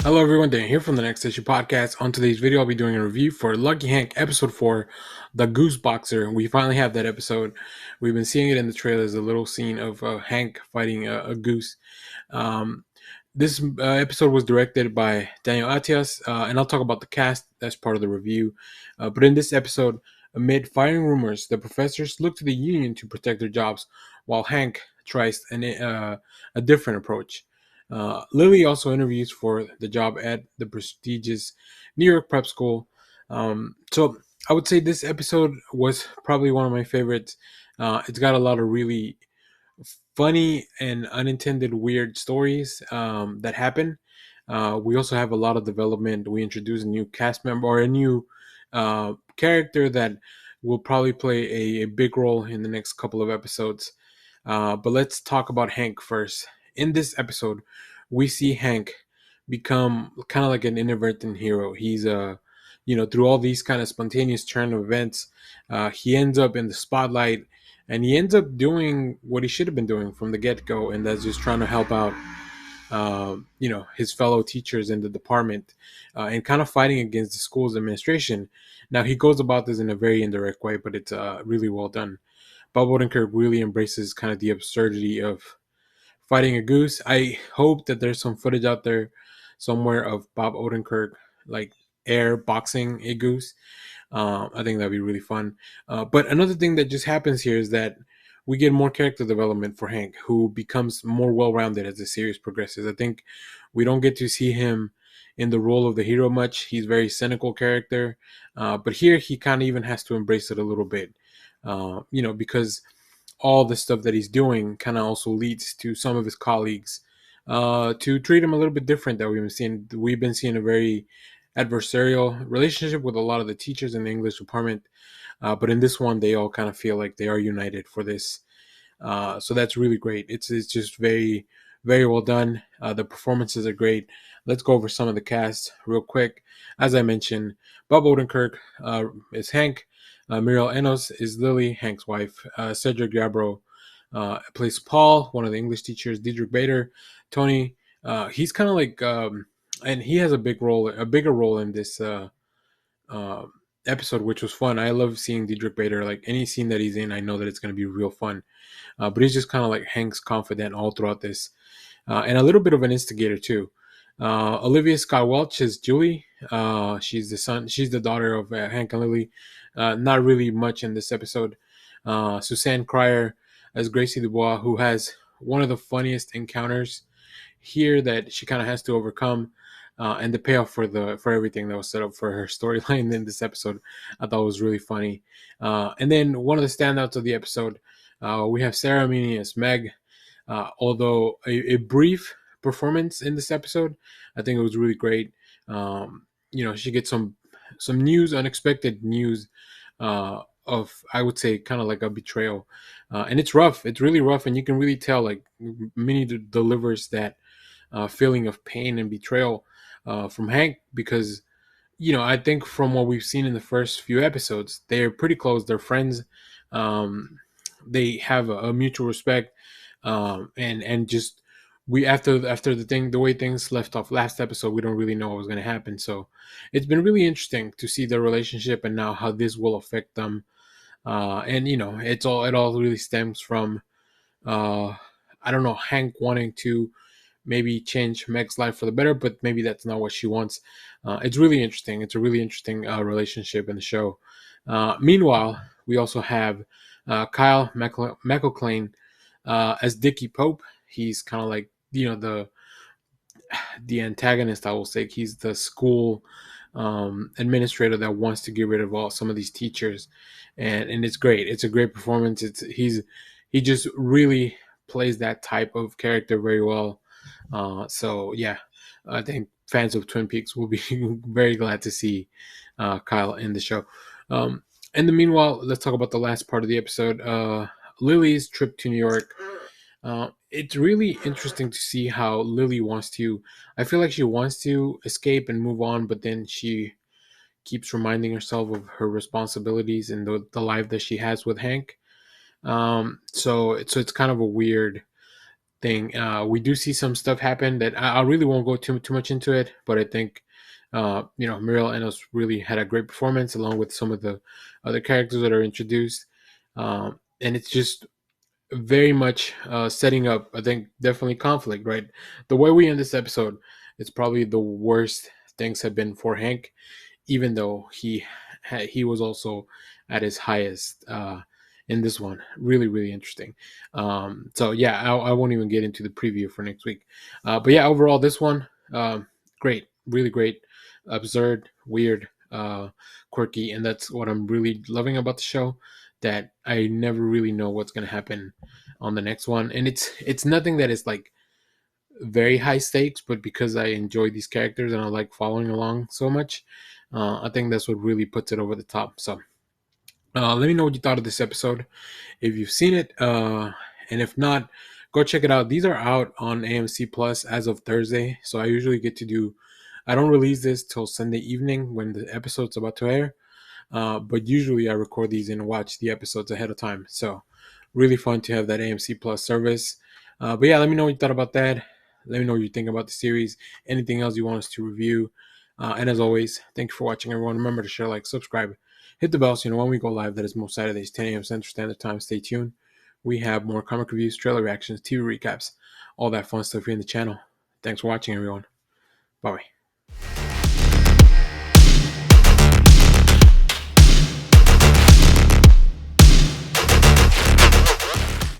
Hello everyone, Dan here from the Next Issue Podcast. On today's video, I'll be doing a review for Lucky Hank Episode 4, The Goose Boxer. We finally have that episode. We've been seeing it in the trailers, a little scene of Hank fighting a goose. Um, this episode was directed by Daniel Atias, and I'll talk about the cast as part of the review. But in this episode, amid firing rumors, the professors look to the union to protect their jobs, while Hank tries a different approach. Lily also interviews for the job at the prestigious New York prep school. So I would say this episode was probably one of my favorites. It's got a lot of really funny and unintended weird stories that happen. We also have a lot of development. We introduce a new cast member or a new character that will probably play a big role in the next couple of episodes. But let's talk about Hank first. In this episode, we see Hank become kind of like an inadvertent hero. He's through all these kind of spontaneous turn of events, he ends up in the spotlight, and he ends up doing what he should have been doing from the get go, and that's just trying to help out, his fellow teachers in the department, and kind of fighting against the school's administration. Now he goes about this in a very indirect way, but it's really well done. Bob Odenkirk really embraces kind of the absurdity of fighting a goose. I hope that there's some footage out there somewhere of Bob Odenkirk like air boxing a goose. I think that'd be really fun. But another thing that just happens here is that we get more character development for Hank, who becomes more well-rounded as the series progresses. I think we don't get to see him in the role of the hero much. He's a very cynical character, but here he kind of even has to embrace it a little bit, because all the stuff that he's doing kind of also leads to some of his colleagues to treat him a little bit different. That we've been seeing a very adversarial relationship with a lot of the teachers in the English department, but in this one, they all kind of feel like they are united for this. So that's really great. It's just very very well done. The performances are great. Let's go over some of the cast real quick. As I mentioned, Bob Odenkirk is Hank. Muriel Enos is Lily, Hank's wife. Cedric Yarbrough plays Paul, one of the English teachers. Diedrich Bader, Tony. He's kind of like, and he has a bigger role in this uh, episode, which was fun. I love seeing Diedrich Bader. Like any scene that he's in, I know that it's going to be real fun. But he's just kind of like Hank's confidant all throughout this, and a little bit of an instigator too. Olivia Scott Welch is Julie. She's the daughter of Hank and Lily. Not really much in this episode. Suzanne Cryer as Gracie Dubois, who has one of the funniest encounters here that she kind of has to overcome. And the payoff for everything that was set up for her storyline in this episode, I thought was really funny. And then one of the standouts of the episode, we have Sarah Meany as Meg. Although a brief performance in this episode, I think it was really great. She gets some news, unexpected news, of, I would say, kind of like a betrayal, and it's rough. It's really rough, and you can really tell like Minnie delivers that feeling of pain and betrayal from Hank, because I think from what we've seen in the first few episodes, they're pretty close. They're friends. Um, they have a mutual respect, and just we after the way things left off last episode, we don't really know what was going to happen. So it's been really interesting to see their relationship and now how this will affect them. And it all really stems from uh, I don't know, Hank wanting to maybe change Meg's life for the better, but maybe that's not what she wants. It's really interesting. It's a really interesting relationship in the show. Meanwhile, we also have Kyle McElclain as Dickie Pope. He's kind of like the antagonist, I will say. He's the school administrator that wants to get rid of some of these teachers, and it's great. It's a great performance. He just really plays that type of character very well. So yeah, I think fans of Twin Peaks will be very glad to see Kyle in the show. In the meanwhile, let's talk about the last part of the episode. Lily's trip to New York. It's really interesting to see how Lily wants to. I feel like she wants to escape and move on, but then she keeps reminding herself of her responsibilities and the life that she has with Hank. So it's kind of a weird thing. We do see some stuff happen that I really won't go too much into it, but I think Muriel Enos really had a great performance along with some of the other characters that are introduced, and it's just very much setting up, I think, definitely conflict. Right, the way we end this episode, it's probably the worst things have been for Hank, even though he was also at his highest in this one. Really, really interesting. So yeah, I won't even get into the preview for next week. But yeah, overall, this one, great, really great, absurd, weird, quirky, and that's what I'm really loving about the show. That I never really know what's gonna happen on the next one, and it's nothing that is like very high stakes, but because I enjoy these characters and I like following along so much, I think that's what really puts it over the top. So let me know what you thought of this episode. If you've seen it, and if not, go check it out. These are out on AMC Plus as of Thursday. So I usually get to do, I don't release this till Sunday evening when the episode's about to air. But usually I record these and watch the episodes ahead of time. So really fun to have that AMC Plus service. But yeah, let me know what you thought about that. Let me know what you think about the series. Anything else you want us to review. And as always, thank you for watching, everyone. Remember to share, like, subscribe, hit the bell so you know when we go live. That is most Saturdays, 10 a.m. Central Standard Time. Stay tuned. We have more comic reviews, trailer reactions, TV recaps, all that fun stuff here in the channel. Thanks for watching, everyone. Bye-bye.